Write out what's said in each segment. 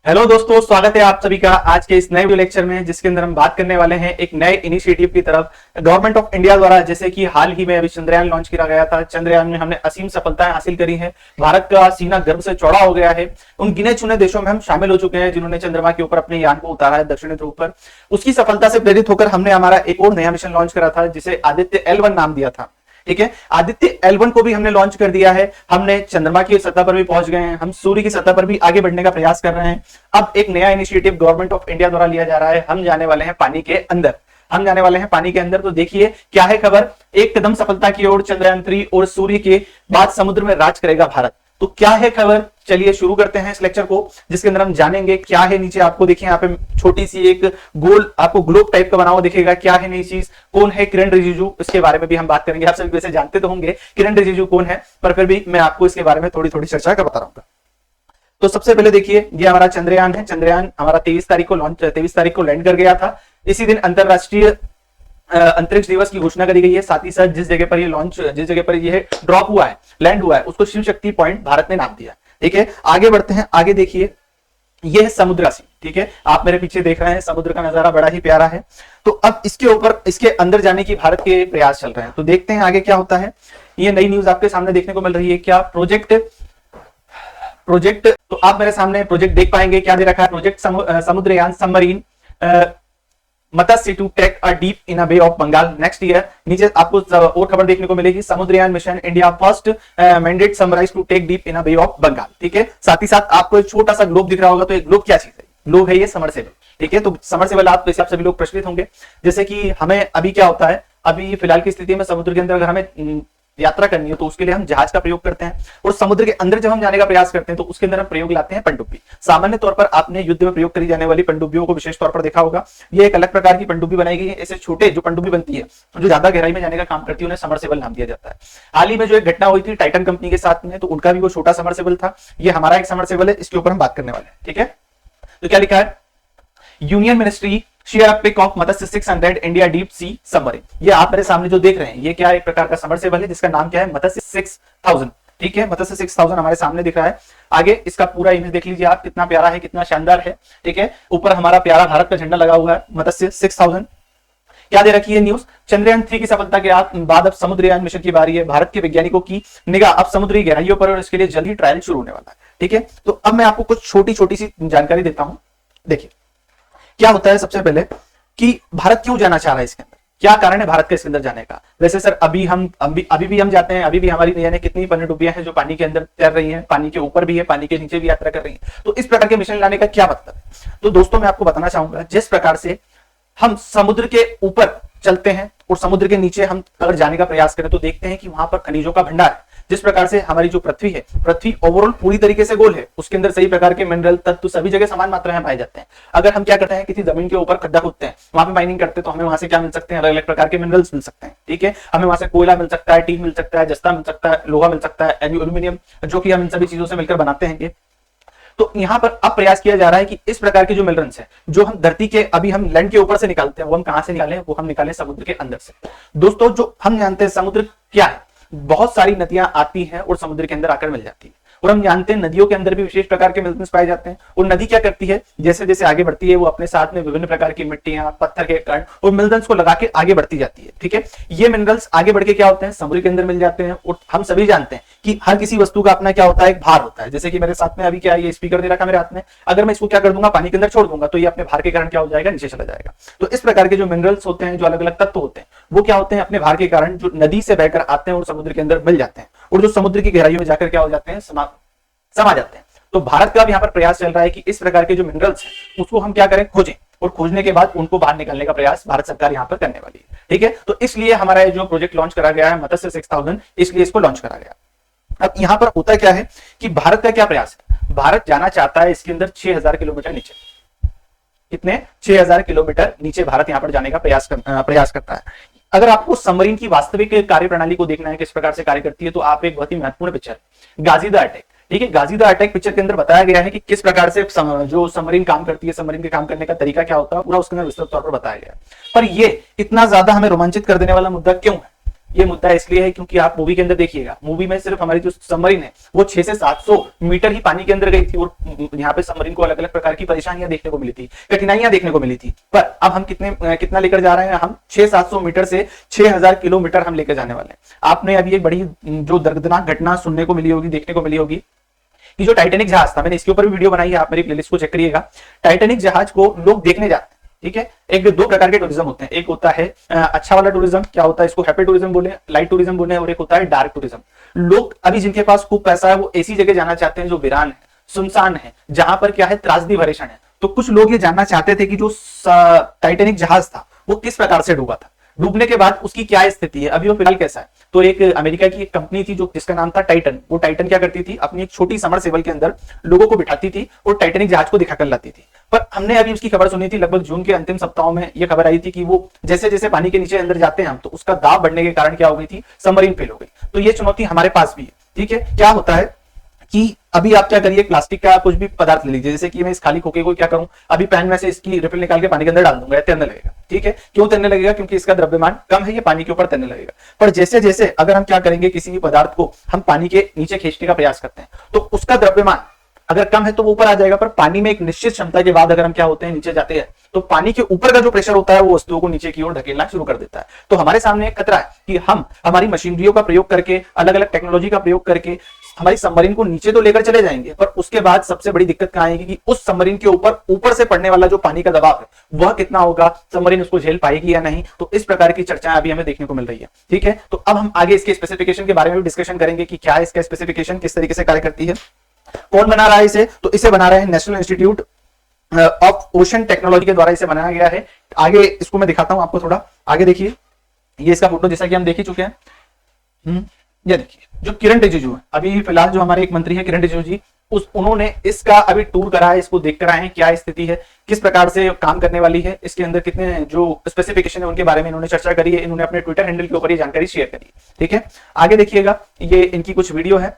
Hello दोस्तों, स्वागत है आप सभी का आज के इस नए वीडियो लेक्चर में, जिसके अंदर हम बात करने वाले हैं एक नए इनिशिएटिव की तरफ गवर्नमेंट ऑफ इंडिया द्वारा। जैसे कि हाल ही में अभी चंद्रयान लॉन्च किया गया था। चंद्रयान में हमने असीम सफलताएं हासिल करी हैं। भारत का सीना गर्व से चौड़ा हो गया है। उन गिने चुने देशों में हम शामिल हो चुके हैं जिन्होंने चंद्रमा के ऊपर अपने यान को उतारा है, दक्षिणी ध्रुव पर। उसकी सफलता से प्रेरित होकर हमने हमारा एक और नया मिशन लॉन्च करा था, जिसे आदित्य L1 नाम दिया था। ठीक है, आदित्य L1 को भी हमने लॉन्च कर दिया है। हमने चंद्रमा की सतह पर भी पहुंच गए हैं, हम सूर्य की सतह पर भी आगे बढ़ने का प्रयास कर रहे हैं। अब एक नया इनिशिएटिव गवर्नमेंट ऑफ इंडिया द्वारा लिया जा रहा है। हम जाने वाले हैं पानी के अंदर। तो देखिए क्या है खबर। एक कदम सफलता की ओर, चंद्रयान 3 और सूर्य के बाद समुद्र में राज करेगा भारत। तो क्या है खबर, चलिए शुरू करते हैं इस लेक्चर को, जिसके अंदर हम जानेंगे क्या है। नीचे आपको देखिए, यहाँ पे छोटी सी एक गोल आपको ग्लोब टाइप का बना हुआ दिखेगा। क्या है नई चीज, कौन है किरण रिजिजू, इसके बारे में भी हम बात करेंगे। आप सभी वैसे जानते तो होंगे किरण रिजिजू कौन है, पर फिर भी मैं आपको इसके बारे में थोड़ी थोड़ी चर्चा कर बता रहा हूँ। तो सबसे पहले देखिए, ये हमारा चंद्रयान है। चंद्रयान हमारा 23 तारीख को लैंड कर गया था। इसी दिन अंतरराष्ट्रीय अंतरिक्ष दिवस की घोषणा करी गई है। साथ ही साथ जिस जगह पर ये ड्रॉप हुआ है, लैंड हुआ है, उसको शिव शक्ति पॉइंट भारत ने नाम दिया। ठीक है, आगे बढ़ते हैं। आगे देखिए, ये है समुद्र राशि। ठीक है, आप मेरे पीछे देख रहे हैं, समुद्र का नजारा बड़ा ही प्यारा है। तो अब इसके ऊपर, इसके अंदर जाने की भारत के प्रयास चल रहे हैं। तो देखते हैं आगे क्या होता है। ये नई न्यूज आपके सामने देखने को मिल रही है। क्या प्रोजेक्ट तो आप मेरे सामने प्रोजेक्ट देख पाएंगे। क्या दे रखा है, project Samudrayaan submarine Matsya to take a deep in a bay of Bengal next year. नीचे आपको और खबर देखने को मिलेगी, Samudrayaan mission India first mandate submarine to take deep in a bay of Bengal. ठीक है, साथ ही साथ आपको एक छोटा सा ग्लोब दिख रहा होगा। तो एक ग्लोब क्या चीज है, ग्लोब है ये समरसेबल। ठीक है, तो समरसेबल आप सभी लोग प्रचलित होंगे। जैसे कि हमें अभी क्या होता है, अभी फिलहाल की स्थिति में समुद्र के अंदर अगर हमें यात्रा करनी है तो उसके लिए हम जहाज का प्रयोग करते हैं, और समुद्र के अंदर जब हम जाने का प्रयास करते हैं तो उसके अंदर हम प्रयोग लाते हैं पनडुब्बी। सामान्य तौर पर आपने युद्ध में प्रयोग करी जाने वाली पनडुब्बियों को विशेष तौर पर देखा होगा। ये एक अलग प्रकार की पनडुब्बी बनाई गई है। ऐसे छोटे जो पनडुब्बी बनती है, जो ज्यादा गहराई में जाने का काम करती है, उन्हें समरसेबल नाम दिया जाता है। हाल ही में जो एक घटना हुई थी टाइटन कंपनी के साथ में, तो उनका भी वो छोटा समरसेबल था। ये हमारा एक समरसेबल है, इसके ऊपर हम बात करने वाले हैं। ठीक है, तो क्या लिखा है, union ministry share a pick of Matsya 600 India deep sea submarine. ये आप मेरे सामने जो देख रहे हैं, ये क्या एक प्रकार का सबमर्सिबल है, जिसका नाम क्या है, मत्स्य 6000। ठीक है, मत्स्य 6000 हमारे सामने दिख रहा है। आगे इसका पूरा इमेज देख लीजिए आप, कितना प्यारा है, कितना शानदार है। ठीक है, ऊपर हमारा प्यारा भारत का झंडा लगा हुआ है, मत्स्य 6000। क्या दे रखी है न्यूज, चंद्रयान 3 की सफलता के बाद अब समुद्रयान मिशन की बारी है। भारत के वैज्ञानिकों की निगाह अब समुद्री गहराइयों पर, और इसके लिए जल्द ही ट्रायल शुरू होने वाला है। ठीक है, तो अब मैं आपको कुछ छोटी छोटी सी जानकारी देता हूं। देखिए क्या होता है, सबसे पहले कि भारत क्यों जाना चाह रहा है इसके अंदर, क्या कारण है भारत के इसके अंदर जाने का। वैसे सर अभी भी हम जाते हैं, अभी भी हमारी यानी कितनी पनडुब्बियां हैं जो पानी के अंदर तैर रही हैं, पानी के ऊपर भी है, पानी के नीचे भी यात्रा कर रही हैं। तो इस प्रकार के मिशन लाने का क्या मतलब है। तो दोस्तों मैं आपको बताना चाहूंगा, जिस प्रकार से हम समुद्र के ऊपर चलते हैं और समुद्र के नीचे हम अगर जाने का प्रयास करें तो देखते हैं कि वहां पर खनिजों का भंडार है। जिस प्रकार से हमारी जो पृथ्वी है, पृथ्वी ओवरऑल पूरी तरीके से गोल है, उसके अंदर सही प्रकार के मिनरल तत्व सभी जगह समान मात्रा में पाए जाते हैं। अगर हम क्या करते हैं, किसी जमीन के ऊपर खड्डा खोदते हैं, वहां पे माइनिंग करते हैं, तो हमें वहां से क्या मिल सकते हैं, अलग अलग प्रकार के मिनरल्स मिल सकते हैं। ठीक है, हमें वहां से कोयला मिल सकता है, टीन मिल सकता है, जस्ता मिल सकता है, लोहा मिल सकता है, एल्यूमिनियम, जो कि हम इन सभी चीजों से मिलकर बनाते हैं। तो यहां पर अब प्रयास किया जा रहा है कि इस प्रकार के जो मिनरल्स हैं, जो हम धरती के अभी हम लैंड के ऊपर से निकालते हैं, वो हम कहां से निकालें, वो हम निकालें समुद्र के अंदर से। दोस्तों जो हम जानते हैं समुद्र क्या है, बहुत सारी नदियां आती हैं और समुद्र के अंदर आकर मिल जाती है। और हम जानते हैं नदियों के अंदर भी विशेष प्रकार के मिनरल्स पाए जाते हैं। और नदी क्या करती है, जैसे जैसे आगे बढ़ती है, वो अपने साथ में विभिन्न प्रकार की मिट्टियां, पत्थर के कण और मिनरल्स को लगा के आगे बढ़ती जाती है। ठीक है, ये मिनरल्स आगे बढ़ के क्या होते हैं, समुद्र के अंदर मिल जाते हैं। और हम सभी जानते हैं कि हर किसी वस्तु का अपना क्या होता है, एक भार होता है। जैसे कि मेरे साथ में अभी क्या ये स्पीकर दे रखा मेरे हाथ में, अगर मैं इसको क्या कर दूंगा, पानी के अंदर छोड़ दूंगा, तो ये अपने भार के कारण क्या हो जाएगा, नीचे चला जाएगा। तो इस प्रकार के जो मिनरल्स होते हैं, जो अलग अलग तत्व होते हैं, वो क्या होते हैं, अपने भार के कारण जो नदी से बहकर आते हैं और समुद्र के अंदर मिल जाते हैं, और जो समुद्र की गहराइयों में जाकर क्या हो जाते हैं, समा जाते हैं। तो भारत का भी यहाँ पर प्रयास चल रहा है कि इस प्रकार के जो मिनरल्स हैं उसको हम क्या करें, खोजें, और खोजने के बाद उनको बाहर निकालने का प्रयास भारत सरकार यहाँ पर करने वाली है। ठीक है, तो इसलिए हमारा जो प्रोजेक्ट लॉन्च करा गया है मत्स्य 6000, इसलिए इसको लॉन्च करा गया। अब यहाँ पर होता क्या है कि भारत का क्या प्रयास है, भारत जाना चाहता है इसके अंदर 6000 किलोमीटर नीचे। कितने, 6000 किलोमीटर नीचे भारत यहाँ पर जाने का प्रयास करता है। अगर आपको सबमरीन की वास्तविक कार्यप्रणाली को देखना है, किस प्रकार से कार्य करती है, तो आप एक बहुत ही महत्वपूर्ण पिक्चर गाजी द अटैक, ठीक है, गाजी द अटैक पिक्चर के अंदर बताया गया है कि किस प्रकार से जो सबमरीन काम करती है, सबमरीन के काम करने का तरीका क्या होता है, पूरा उसके अंदर विस्तृत तौर पर बताया गया है। पर ये इतना ज्यादा हमें रोमांचित कर देने वाला मुद्दा क्यों है, ये मुद्दा इसलिए है क्योंकि आप मूवी के अंदर देखिएगा, मूवी में सिर्फ हमारी जो सबमरीन है वो 600 से 700 मीटर ही पानी के अंदर गई थी और यहाँ पे सबमरीन को अलग अलग प्रकार की परेशानियां देखने को मिली थी, कठिनाइयां देखने को मिली थी। पर अब हम कितना लेकर जा रहे हैं, हम 600-700 मीटर से 6000 किलोमीटर हम लेकर जाने वाले हैं। आपने अभी एक बड़ी जो दर्दनाक घटना सुनने को मिली होगी, देखने को मिली होगी कि जो टाइटैनिक जहाज था, मैंने इसके ऊपर भी वीडियो बनाई है, आप मेरी प्लेलिस्ट को चेक करिएगा। टाइटैनिक जहाज को लोग देखने जाते हैं, ठीक है। एक दो प्रकार के टूरिज्म होते हैं, एक होता है अच्छा वाला टूरिज्म, क्या होता है इसको हैप्पी टूरिज्म बोले, लाइट टूरिज्म बोले, और एक होता है डार्क टूरिज्म। लोग अभी जिनके पास खूब पैसा है वो ऐसी जगह जाना चाहते हैं जो वीरान है, सुनसान है, जहां पर क्या है त्रासदी भरे क्षण है। तो कुछ लोग ये जानना चाहते थे कि जो टाइटैनिक जहाज था वो किस प्रकार से डूबा था, डूबने के बाद उसकी क्या स्थिति है, अभी वो फिलहाल कैसा है। तो एक अमेरिका की एक कंपनी थी जो जिसका नाम था टाइटन, वो टाइटन क्या करती थी, अपनी एक छोटी समरसेबल के अंदर लोगों को बिठाती थी और टाइटैनिक जहाज को दिखा कर लाती थी। पर हमने अभी उसकी खबर सुनी थी, लगभग जून के अंतिम सप्ताहों में ये खबर आई थी कि वो जैसे जैसे पानी के नीचे अंदर जाते हैं हम, तो उसका दाब बढ़ने के कारण क्या हो गई थी, सबमरीन फेल हो गई। तो ये चुनौती हमारे पास भी है, ठीक है। क्या होता है कि अभी आप क्या करिए, प्लास्टिक का कुछ भी पदार्थ ले लीजिए, जैसे कि मैं इस खाली खोखे को क्या करूं, अभी पैन में से इसकी रिफिल निकाल के पानी के अंदर डाल दूंगा, तैरने लगेगा, ठीक है। क्यों तैरने लगेगा, क्योंकि इसका द्रव्यमान कम है, ये पानी के ऊपर तैरने लगेगा। पर जैसे जैसे अगर हम क्या करेंगे, किसी भी पदार्थ को हम पानी के नीचे खींचने का प्रयास करते हैं तो उसका द्रव्यमान अगर कम है तो वो ऊपर आ जाएगा, पर पानी में एक निश्चित क्षमता के बाद अगर हम क्या होते हैं, नीचे जाते हैं, तो पानी के ऊपर का जो प्रेशर होता है वो वस्तुओं को नीचे की ओर धकेलना शुरू कर देता है। तो हमारे सामने एक खतरा है कि हम हमारी मशीनरियों का प्रयोग करके, अलग अलग टेक्नोलॉजी का प्रयोग करके हमारी सबमरीन को नीचे तो लेकर चले जाएंगे, पर उसके बाद सबसे बड़ी दिक्कत कहां आएगी कि उस सबमरीन के ऊपर से पड़ने वाला जो पानी का दबाव है वह कितना होगा, सबमरीन उसको झेल पाएगी या नहीं। तो इस प्रकार की चर्चाएं अभी हमें देखने को मिल रही है, ठीक है। तो अब हम आगे इसके स्पेसिफिकेशन के बारे में भी डिस्कशन करेंगे कि क्या इसका स्पेसिफिकेशन किस तरीके से कार्य करती है, कौन बना रहा है इसे। तो इसे बना रहे हैं national institute of ocean technology के द्वारा इसे बनाया गया है। आगे इसको मैं दिखाता हूं आपको, थोड़ा आगे देखिए, ये इसका फोटो जैसा कि हम देख ही चुके हैं। ये देखिए जो किरण रिजिजू है, अभी फिलहाल जो हमारे एक मंत्री है किरण रिजिजू जी, उन्होंने इसका अभी टूर करा है, इसको देख कर आए हैं क्या स्थिति है, किस प्रकार से काम करने वाली है, इसके अंदर कितने जो स्पेसिफिकेशन है उनके बारे में इन्होंने चर्चा करी है। इन्होंने अपने ट्विटर हैंडल के ऊपर ये जानकारी शेयर करी है, ठीक है। आगे देखिएगा, ये इनकी कुछ वीडियो है।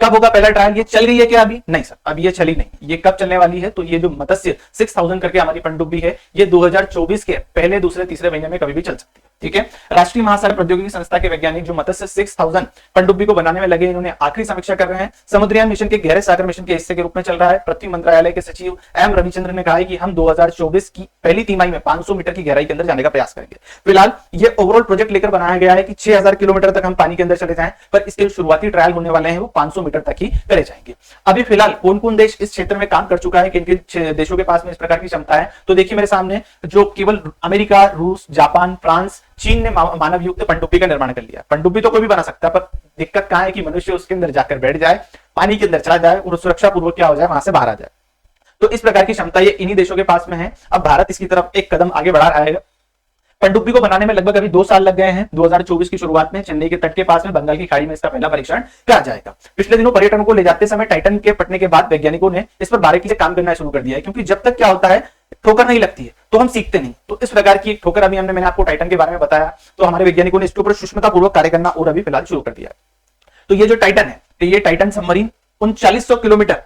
कब होगा पहला ट्रायल, ये चल रही है क्या अभी, नहीं सर अभी ये चली नहीं, ये कब चलने वाली है, तो ये जो मत्स्य 6000 करके हमारी पनडुब्बी है, ये 2024 के पहले, दूसरे, तीसरे महीने में कभी भी चल सकती है, ठीक है। राष्ट्रीय महासागर प्रौद्योगिकी संस्था के वैज्ञानिक जो मत्स्य 6000 पनडुब्बी को बनाने में लगे, इन्होंने आखिरी समीक्षा कर रहे हैं। समुद्रयान मिशन के गहरे सागर मिशन के हिस्से के रूप में चल रहा है। पृथ्वी मंत्रालय के सचिव एम रविचंद्र ने कहा है कि हम 2024 की पहली तिमाही में 500 मीटर की गहराई के अंदर जाने का प्रयास करेंगे। फिलहाल ये ओवरऑल प्रोजेक्ट लेकर बनाया गया है कि 6000 किलोमीटर तक हम पानी के अंदर चले जाएं, पर इसके शुरुआती ट्रायल होने वाले हैं वो 500 मीटर तक ही करे जाएंगे। अभी फिलहाल कौन कौन देश इस क्षेत्र में काम कर चुका है, किन किन देशों के पास में इस प्रकार की क्षमता है, तो देखिए मेरे सामने जो केवल अमेरिका, रूस, जापान, फ्रांस, चीन ने मानव युक्त पनडुब्बी का निर्माण कर लिया। पनडुब्बी तो कोई भी बना सकता है, पर दिक्कत कहां है कि मनुष्य उसके अंदर जाकर बैठ जाए, पानी के अंदर चला जाए और सुरक्षा पूर्वक क्या हो जाए, वहां से बाहर आ जाए। तो इस प्रकार की क्षमता ये इन्हीं देशों के पास में है। अब भारत इसकी तरफ एक कदम आगे बढ़ा रहा है। पनडुब्बी को बनाने में लगभग अभी 2 साल लग गए हैं। 2024 की शुरुआत में चेन्नई के तट के पास में बंगाल की खाड़ी में इसका पहला परीक्षण करा जाएगा। पिछले दिनों पर्यटकों को ले जाते समय टाइटन के फटने के बाद वैज्ञानिकों ने इस पर बारीकी से काम करना शुरू कर दिया है, क्योंकि जब तक क्या होता है ठोकर नहीं लगती है तो हम सीखते नहीं। तो इस प्रकार की एक ठोकर अभी मैंने आपको टाइटन के बारे में बताया, तो हमारे वैज्ञानिकों ने इसके ऊपर सूक्ष्मतापूर्वक कार्य करना और अभी फिलहाल शुरू कर दिया है। तो ये जो टाइटन है, तो ये टाइटन सबमरीन 3900 किलोमीटर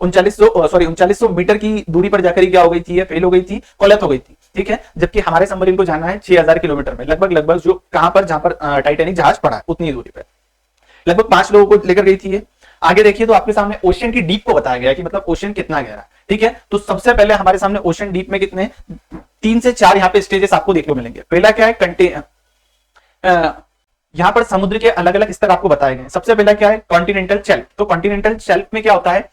3900 मीटर की दूरी पर जाकर क्या हो गई थी, फेल हो गई थी, कोलैप्स हो गई थी, ठीक है। जबकि हमारे सबमरीन को जाना है 6000 किलोमीटर में, लगभग जो कहां पर, जहां पर टाइटैनिक जहाज पड़ा है उतनी दूरी पर, लगभग 5 लोगों को लेकर गई थी ये। आगे देखिए तो आपके सामने ओशियन की डीप को बताया गया कि मतलब ओशियन कितना गहरा है, ठीक है। तो सबसे पहले हमारे सामने ओशियन डीप में कितने 3 से 4 यहाँ पे स्टेजेस आपको देखने को मिलेंगे। पहला क्या है, यहां पर समुद्र के अलग अलग स्तर आपको बताए गए। सबसे पहला क्या है, कॉन्टिनेंटल शेल्फ। तो कॉन्टिनेंटल शेल्फ में क्या होता है,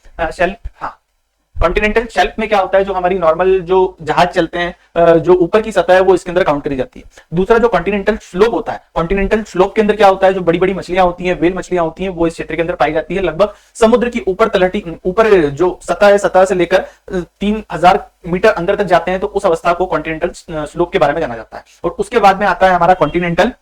कॉन्टिनेंटल शेल्फ में क्या होता है, जो हमारी नॉर्मल जो जहाज चलते हैं, जो ऊपर की सतह है वो इसके अंदर काउंट करी जाती है। दूसरा जो कॉन्टिनेंटल स्लोप होता है, कॉन्टिनेंटल स्लोप के अंदर क्या होता है, जो बड़ी बड़ी मछलियां होती हैं, वेल मछलियां होती हैं, वो इस क्षेत्र के अंदर पाई जाती है। लगभग समुद्र की ऊपर तलहटी, ऊपर जो सतह है, सतह से लेकर 3000 मीटर अंदर तक जाते हैं, तो उस अवस्था को कॉन्टिनेंटल स्लोप के बारे में जाना जाता है। और उसके बाद में आता है हमारा कॉन्टिनेंटल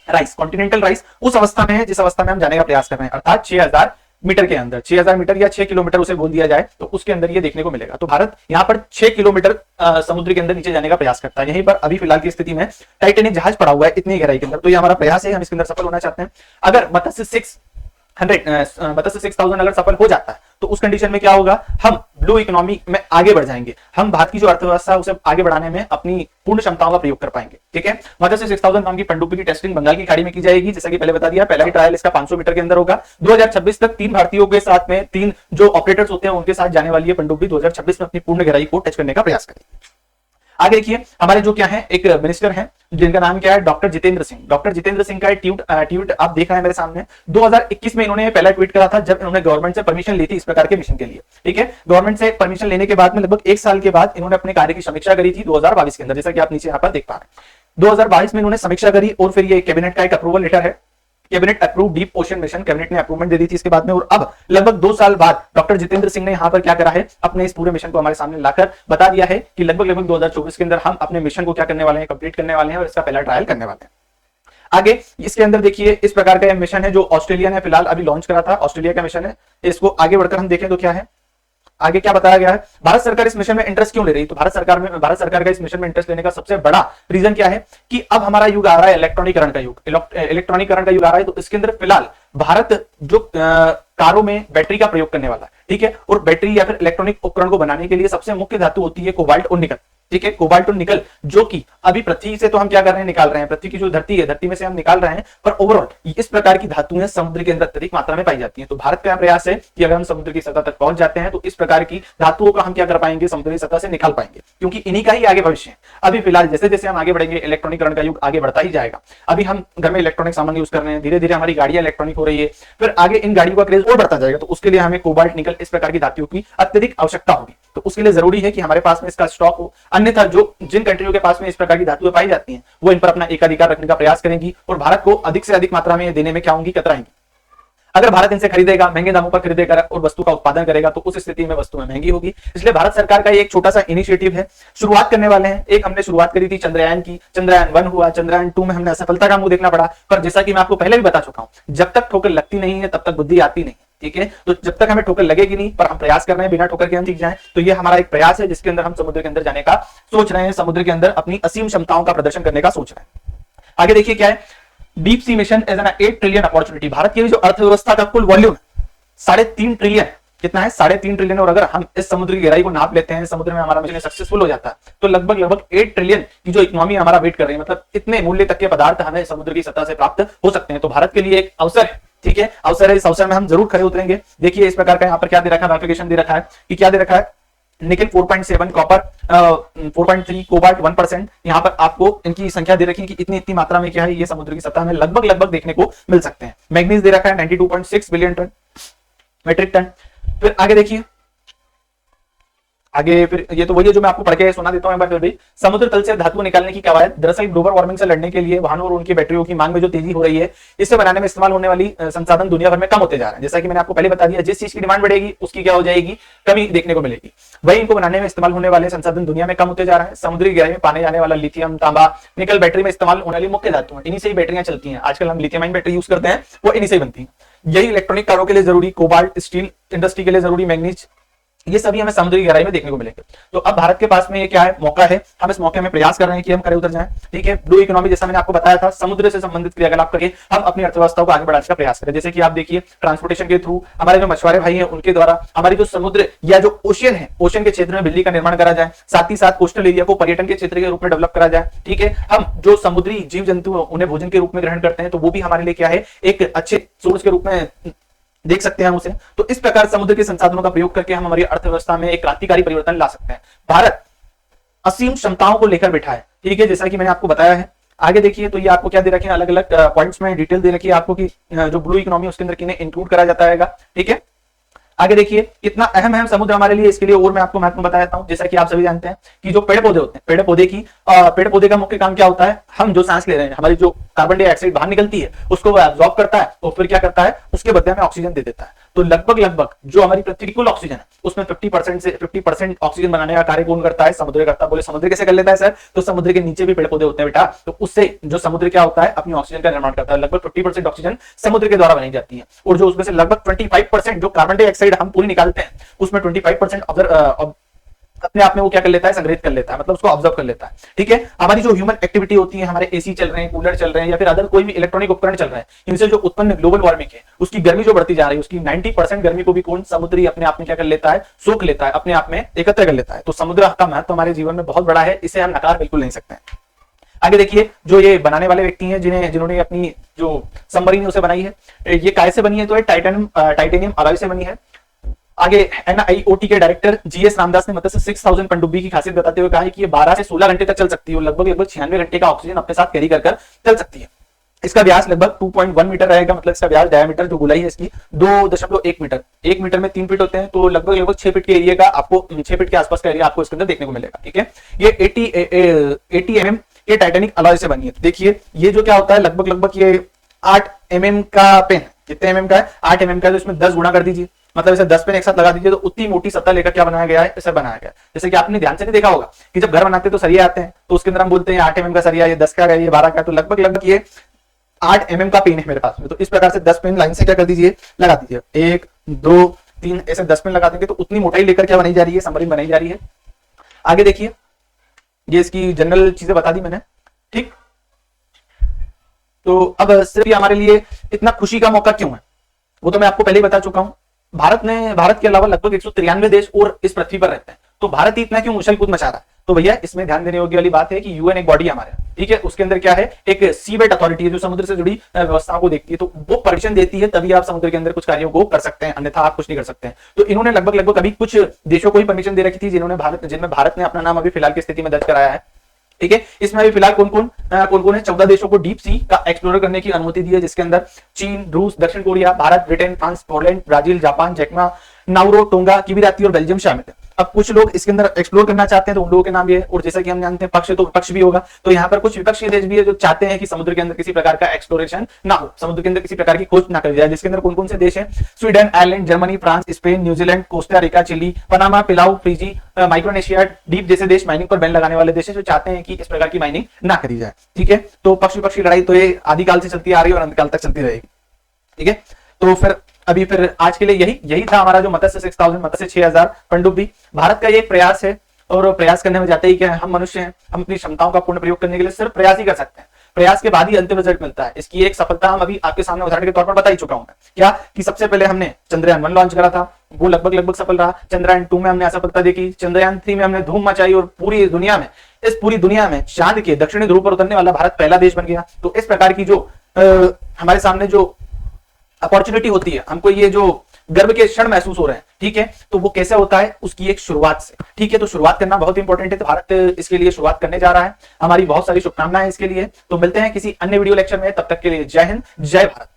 राइस। कॉन्टिनेंटल राइस उस अवस्था में है जिस अवस्था में हम जाने का प्रयास कर रहे हैं, अर्थात 6000 मीटर के अंदर, 6000 मीटर या 6 किलोमीटर उसे बोल दिया जाए, तो उसके अंदर ये देखने को मिलेगा। तो भारत यहाँ पर 6 किलोमीटर समुद्र के अंदर नीचे जाने का प्रयास करता है। यहीं पर अभी फिलहाल की स्थिति में टाइटैनिक जहाज पड़ा हुआ है इतनी गहराई के अंदर। तो ये हमारा प्रयास है, हम इसके अंदर सफल होना चाहते हैं। अगर मत्स्य 6000 अगर सफल हो जाता है तो उस कंडीशन में क्या होगा, हम ब्लू इकोनॉमी में आगे बढ़ जाएंगे, हम भारत की जो अर्थव्यवस्था है उसे आगे बढ़ाने में अपनी पूर्ण क्षमताओं का प्रयोग कर पाएंगे। ठीक है, मत्स्य 6000 नाम की पनडुब्बी की टेस्टिंग बंगाल की खाड़ी में की जाएगी, जैसा कि पहले बता दिया। पहला ही ट्रायल इसका 500 मीटर के अंदर होगा। 2026 तक 3 भारतीयों के साथ में 3 जो ऑपरेटर्स होते हैं उनके साथ जाने वाली है पनडुब्बी 2026 में अपनी पूर्ण गहराई को टच करने का प्रयास करेगी। आगे देखिए, हमारे जो क्या है एक मिनिस्टर हैं जिनका नाम क्या है, डॉक्टर जितेंद्र सिंह। डॉक्टर जितेंद्र सिंह का एक ट्वीट आप देख रहे हैं मेरे सामने। 2021 में इन्होंने पहला ट्वीट करा था जब इन्होंने गवर्नमेंट से परमिशन ली थी इस प्रकार के मिशन के लिए। ठीक है, गवर्नमेंट से परमिशन लेने के बाद में लगभग 1 साल के बाद इन्होंने अपने कार्य की समीक्षा करी थी 2022 के अंदर, जैसा कि आप नीचे यहाँ पर देख पा रहे हैं। 2022 में इन्होंने समीक्षा करी और फिर ये कैबिनेट का एक अप्रूवल लेटर है, cabinet approve deep ocean mission, cabinet ने अप्रूवमेंट दे दी थी इसके बाद में। और अब लगभग 2 साल बाद डॉक्टर जितेंद्र सिंह ने यहां पर क्या करा है, अपने इस पूरे मिशन को हमारे सामने लाकर बता दिया है कि लगभग 2024 के अंदर हम अपने मिशन को क्या करने वाले हैं, कंप्लीट करने वाले हैं और इसका पहला ट्रायल करने वाले हैं। आगे इसके अंदर देखिए, इस प्रकार का मिशन है जो ऑस्ट्रेलिया ने फिलहाल अभी लॉन्च करा था, ऑस्ट्रेलिया का मिशन है। इसको आगे बढ़कर हम देखें तो क्या है, आगे क्या बताया गया है, भारत सरकार इस मिशन में इंटरेस्ट क्यों ले रही है। तो भारत सरकार का इस मिशन में इंटरेस्ट लेने का सबसे बड़ा रीजन क्या है कि अब हमारा युग आ रहा है इलेक्ट्रॉनिकरण का युग, इलेक्ट्रॉनिकरण का युग आ रहा है। तो इसके अंदर फिलहाल भारत जो कारों में बैटरी का प्रयोग करने वाला है, ठीक है, और बैटरी या फिर इलेक्ट्रॉनिक उपकरण को बनाने के लिए सबसे मुख्य धातु होती है कोबाल्ट और निकल। ठीक है, कोबाल्ट और निकल जो कि अभी पृथ्वी से तो हम क्या कर रहे हैं, निकाल रहे हैं, पृथ्वी की जो धरती है, धरती में से हम निकाल रहे हैं, पर ओवरऑल इस प्रकार की धातुएं समुद्र के अंदर अत्यधिक मात्रा में पाई जाती हैं। तो भारत का प्रयास है कि अगर हम समुद्र की सतह तक पहुंच जाते हैं तो इस प्रकार की धातुओं का हम क्या कर पाएंगे, समुद्री सतह से निकाल पाएंगे, क्योंकि इन्हीं का ही आगे भविष्य है। अभी फिलहाल जैसे जैसे हम आगे बढ़ेंगे इलेक्ट्रॉनिकरण का युग आगे बढ़ता ही जाएगा। अभी हम घर में इलेक्ट्रॉनिक सामान यूज कर रहे हैं, धीरे धीरे हमारी गाड़ियां इलेक्ट्रॉनिक हो रही है, फिर आगे इन गाड़ियों का क्रेज और बढ़ता जाएगा। तो उसके लिए हमें कोबाल्ट निकल इस प्रकार की धातुओं की अत्यधिक आवश्यकता होगी। तो उसके लिए जरूरी है कि हमारे पास में इसका स्टॉक हो, अन्यथा जो जिन कंट्रियों के पास में इस प्रकार की धातुएं पाई जाती हैं वो इन पर अपना एकाधिकार रखने का प्रयास करेंगी और भारत को अधिक से अधिक मात्रा में देने में क्या होंगी, कतराएंगी। अगर भारत इनसे खरीदेगा, महंगे दामों पर खरीदेगा और वस्तु का उत्पादन करेगा तो उस स्थिति में वस्तुएं महंगी होगी। इसलिए भारत सरकार का एक छोटा सा इनिशिएटिव है, शुरुआत करने वाले हैं। एक हमने शुरुआत करी थी चंद्रयान की, चंद्रयान 1 हुआ, चंद्रयान 2 में हमने असफलता का मुंह देखना पड़ा, पर जैसा कि मैं आपको पहले भी बता चुका हूं, जब तक ठोकर लगती नहीं है तब तक बुद्धि आती नहीं। ठीक है, तो जब तक हमें ठोकर लगेगी नहीं, पर हम प्रयास कर रहे हैं बिना ठोकर के हम सीख जाएं, तो ये हमारा एक प्रयास है जिसके अंदर हम समुद्र के अंदर जाने का सोच रहे हैं, समुद्र के अंदर अपनी असीम क्षमताओं का प्रदर्शन करने का सोच रहे हैं। आगे देखिए क्या है, deep sea mission as an 8 trillion opportunity. Bharat की जो अर्थव्यवस्था का कुल वॉल्यूम 3.5 ट्रिलियन, कितना है, 3.5 ट्रिलियन। और अगर हम इस समुद्र की गहराई को नाप लेते हैं, समुद्र में हमारा मिशन सक्सेसफुल हो जाता है तो लगभग 8 ट्रिलियन की जो इकोनॉमी हमारा वेट कर रही है, मतलब इतने मूल्य तक के पदार्थ हमें समुद्र की सतह से प्राप्त हो सकते हैं। तो भारत के लिए एक अवसर है, ठीक है, अवसर है, इस अवसर में हम जरूर खड़े उतरेंगे। देखिए इस प्रकार का यहाँ पर क्या दे रखा है, एप्लीकेशन दे रखा है कि क्या दे रखा है, निकल 4.7, कॉपर 4.3, कोबाल्ट 1%। यहाँ पर आपको इनकी संख्या दे रखी है कि इतनी इतनी मात्रा में क्या है ये समुद्र की सतह में लगभग देखने को मिल सकते हैं। मैग्नीज दे रखा है 92.6 बिलियन टन मेट्रिक टन। फिर आगे देखिए, आगे फिर ये तो वही है जो मैं आपको पढ़ के सुना देता हूं एक बार फिर भी। समुद्र तल से धातु निकालने की कवायद, दरअसल ग्लोबल वार्मिंग से लड़ने के लिए वाहनों और उनकी बैटरियों की मांग में जो तेजी हो रही है, इससे बनाने में इस्तेमाल होने वाली संसाधन दुनिया भर में कम होते जा रहे हैं। जैसा कि मैंने आपको पहले बता दिया, जिस चीज की डिमांड बढ़ेगी उसकी क्या हो जाएगी, कमी देखने को मिलेगी। वही इनको बनाने में इस्तेमाल होने वाले संसाधन दुनिया में कम होते जा रहे हैं। समुद्री गहराई में पाने जाने वाला लिथियम, तांबा, निकल बैटरी में इस्तेमाल होने वाली मुख्य धातु है, इन्हीं से ही बैटरियां चलती हैं। आजकल हम लिथियम आयन बैटरी यूज करते हैं, वो इन्हीं से बनती है। यही इलेक्ट्रॉनिक कारों के लिए जरूरी कोबाल्ट, स्टील इंडस्ट्री के लिए जरूरी मैग्नीज, ये सभी हमें समुद्री गहराई में देखने को मिलेंगे। तो अब भारत के पास में ये क्या है, मौका है, हम इस मौके में प्रयास कर रहे हैं कि हम खड़े उतर जाएं। ठीक है, ब्लू इकोनॉमी जैसा मैंने आपको बताया था, समुद्र से संबंधित क्रियाकलाप करके हम अपनी अर्थव्यवस्था को आगे बढ़ाने का प्रयास करें। जैसे कि आप देखिए ट्रांसपोर्टेशन के थ्रू हमारे जो मछुआरे भाई हैं उनके द्वारा हमारी जो समुद्र या जो ओशियन है, ओशियन के क्षेत्र में बिजली का निर्माण करा जाए, साथ ही साथ कोस्टल एरिया को पर्यटन के क्षेत्र के रूप में डेवलप करा जाए। ठीक है, हम जो समुद्री जीव जंतु उन्हें भोजन के रूप में ग्रहण करते हैं, तो वो भी हमारे लिए क्या है, एक अच्छे सोर्स के रूप में देख सकते हैं हम उसे। तो इस प्रकार समुद्र के संसाधनों का प्रयोग करके हम हमारी अर्थव्यवस्था में एक क्रांतिकारी परिवर्तन ला सकते हैं। भारत असीम क्षमताओं को लेकर बैठा है। ठीक है, जैसा कि मैंने आपको बताया है। आगे देखिए तो ये आपको क्या दे रखे हैं, अलग अलग पॉइंट्स में डिटेल दे रखी है आपको कि जो ब्लू इकोनॉमी उसके अंदर किन्हें इंक्लूड करा जाता है। ठीक है, आगे देखिए कितना अहम समुद्र हमारे लिए, इसके लिए और मैं आपको महत्व बताता हूं। जैसा कि आप सभी जानते हैं कि जो पेड़ पौधे होते हैं, पेड़ पौधे का मुख्य काम क्या होता है, हम जो सांस ले रहे हैं, हमारी जो कार्बन डाइऑक्साइड बाहर निकलती है उसको वो एब्जॉर्ब करता है और फिर क्या करता है, उसके बदले में ऑक्सीजन दे देता है। तो लगभग जो हमारी पृथ्वी की कुल ऑक्सीजन है उसमें 50% ऑक्सीजन बनाने का कार्य कौन करता है, समुद्र करता है। बोले समुद्र कैसे कर लेता है सर, तो समुद्र के नीचे भी पेड़ पौधे होते हैं बेटा, तो उससे जो समुद्र क्या होता है, अपनी ऑक्सीजन का निर्माण करता है। लगभग 50% ऑक्सीजन समुद्र के द्वारा बनाई जाती है और जो उसमें से लगभग 25% जो कार्बन डाइऑक्साइड हम पूरी निकालते हैं उसमें 25% अपने आप में वो क्या कर लेता है, संग्रहित कर लेता है, मतलब उसको ऑब्जर्व कर लेता है। ठीक है, हमारी जो ह्यूमन एक्टिविटी होती है, हमारे एसी चल रहे हैं, कूलर चल रहे हैं, या फिर अदर कोई भी इलेक्ट्रॉनिक उपकरण चल रहे हैं, इनसे जो उत्पन्न ग्लोबल वार्मिंग है, उसकी गर्मी जो बढ़ती जा रही है, उसकी 90% गर्मी को भी कौन, समुद्री अपने आप में क्या कर लेता है, सोख लेता है, अपने आप में एकत्र कर लेता है। तो समुद्र का महत्व हमारे जीवन में बहुत बड़ा है, इसे हम नकार बिल्कुल नहीं सकते हैं। आगे देखिए, जो ये बनाने वाले व्यक्ति हैं, जिन्होंने अपनी जो सबमरीन उसे बनाई है, ये काय से बनी है, तो ये टाइटेनियम अलॉय से बनी है। आगे NIOT के डायरेक्टर GS रामदास ने मतलब 6000 पनडुब्बी की खासियत बताते हुए कहा है कि ये 12 से 16 घंटे तक चल सकती है और लगभग 96 घंटे का ऑक्सीजन अपने साथ कैरी कर चल सकती है। इसका व्यास लगभग 2.1 मीटर रहेगा, मतलब इसका व्यास, डायमीटर जो गोलाई है इसकी 2.1 मीटर, 1 मीटर में 3 फीट होते हैं, तो लगभग 6 फीट के एरिया का आपको, 6 फीट के आसपास का एरिया आपको इसके अंदर देखने को मिलेगा। ठीक है, ये 80 mm के टाइटेनिक अलॉय से बनी है। देखिए ये जो क्या होता है, लगभग ये 8 mm का पेन, कितने mm का है, 8 mm का है, तो इसमें 10 गुणा कर दीजिए, मतलब इसे 10 पेन एक साथ लगा दीजिए, तो उतनी मोटी सतह लेकर क्या बनाया गया है, इसे बनाया गया है। जैसे कि आपने ध्यान से नहीं देखा होगा कि जब घर बनाते हैं तो सरिया आते हैं, तो उसके अंदर हम बोलते हैं 8 mm का सरिया, ये 10 का है, ये 12 का, तो लगभग ये 8 mm का पेन है मेरे पास में। तो इस प्रकार से 10 पेन लाइन से क्या कर दीजिए, लगा दीजिए, 1 2 3 ऐसे 10 पेन लगा देंगे, तो उतनी मोटाई लेकर क्या बनाई जा रही है, सबमरीन बनाई जा रही है। आगे देखिए, ये इसकी जनरल चीजें बता दी मैंने। ठीक, तो अब सिर्फ ये हमारे लिए इतना खुशी का मौका क्यों है, वो तो मैं आपको पहले ही बता चुका हूं। भारत के अलावा लगभग 193 देश और इस पृथ्वी पर रहते हैं, तो भारत ही इतना क्यों उछल कूद मचा रहा है? तो भैया इसमें ध्यान देने योग्य वाली बात है कि UN एक बॉडी है हमारे, ठीक है, उसके अंदर क्या है, एक सीबेट अथॉरिटी है जो समुद्र से जुड़ी व्यवस्थाओं को देखती है, तो वो परमिशन देती है, तभी आप समुद्र के अंदर कुछ कार्यों को कर सकते हैं, अन्यथा आप कुछ नहीं कर सकते हैं। तो इन्होंने लगभग अभी कुछ देशों को ही परमिशन दे रखी थी, जिनमें भारत ने अपना नाम अभी फिलहाल की स्थिति में दर्ज कराया है। ठीक है, इसमें अभी फिलहाल कौन कौन है, 14 देशों को डीप सी का एक्सप्लोर करने की अनुमति दी है, जिसके अंदर चीन, रूस, दक्षिण Korea, Bharat, Britain, France, Poland, Brazil, Japan, जैकमा, नाउरो, टोंगा, किवीराती और बेल्जियम शामिल है। अब कुछ लोग इसके अंदर एक्सप्लोर करना चाहते हैं, तो उन लोगों के नाम ये है, और जैसा कि हम जानते हैं पक्ष तो विपक्ष भी होगा, तो यहाँ पर कुछ विपक्षी देश भी है जो चाहते हैं कि समुद्र के अंदर किसी प्रकार का एक्सप्लोरेशन ना हो, समुद्र के अंदर किसी प्रकार की खोज ना करी जाए, जिसके अंदर कौन कौन से देश हैं, Sweden, Ireland, Germany, France, Spain, New Zealand, Costa Rica, Chile, Panama, Palau, Fiji, Micronesia द्वीप जैसे देश माइनिंग पर बैन लगाने वाले देश हैं, जो चाहते हैं कि इस प्रकार की माइनिंग ना करी जाए। ठीक है, तो पक्ष विपक्ष की लड़ाई तो ये आदिकाल से चलती आ रही है और अंतकाल तक चलती रहेगी। ठीक है, तो फिर आज के लिए यही था हमारा जो मत्स्य 6000, मत्स्य 6000 पनडुब्बी। भारत का ये एक प्रयास है, और प्रयास करने में जाते ही क्या है, हम मनुष्य हैं, हम अपनी क्षमताओं का पूर्ण प्रयोग करने के लिए सिर्फ प्रयास ही कर सकते हैं, प्रयास के बाद ही अंतिम रिजल्ट मिलता है। इसकी एक सफलता हम अभी आपके सामने उदाहरण के तौर पर बता ही चुका हूं मैं, क्या कि सबसे पहले हमने चंद्रयान 1 लॉन्च करा था, वो लगभग सफल रहा। चंद्रयान 2 में हमने असफलता देखी, चंद्रयान 3 में हमने धूम मचाई, और पूरी दुनिया में चांद के दक्षिणी ध्रुव पर उतरने वाला भारत पहला देश बन गया। तो इस प्रकार की जो हमारे सामने जो अपॉर्चुनिटी होती है, हमको ये जो गर्व के क्षण महसूस हो रहे हैं, ठीक है, तो वो कैसे होता है, उसकी एक शुरुआत से। ठीक है, तो शुरुआत करना बहुत इंपॉर्टेंट है, तो भारत इसके लिए शुरुआत करने जा रहा है। हमारी बहुत सारी शुभकामनाएं इसके लिए। तो मिलते हैं किसी अन्य वीडियो लेक्चर में, तब तक के लिए जय हिंद, जय भारत।